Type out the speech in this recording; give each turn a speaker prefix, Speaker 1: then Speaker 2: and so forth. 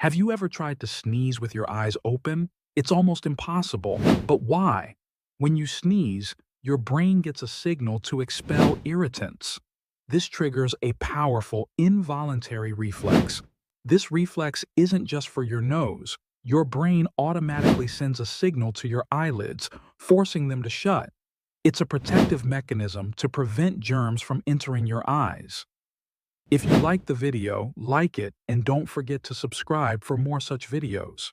Speaker 1: Have you ever tried to sneeze with your eyes open? It's almost impossible. But why? When you sneeze, your brain gets a signal to expel irritants. This triggers a powerful, involuntary reflex. This reflex isn't just for your nose. Your brain automatically sends a signal to your eyelids, forcing them to shut. It's a protective mechanism to prevent germs from entering your eyes. If you like the video, like it and don't forget to subscribe for more such videos.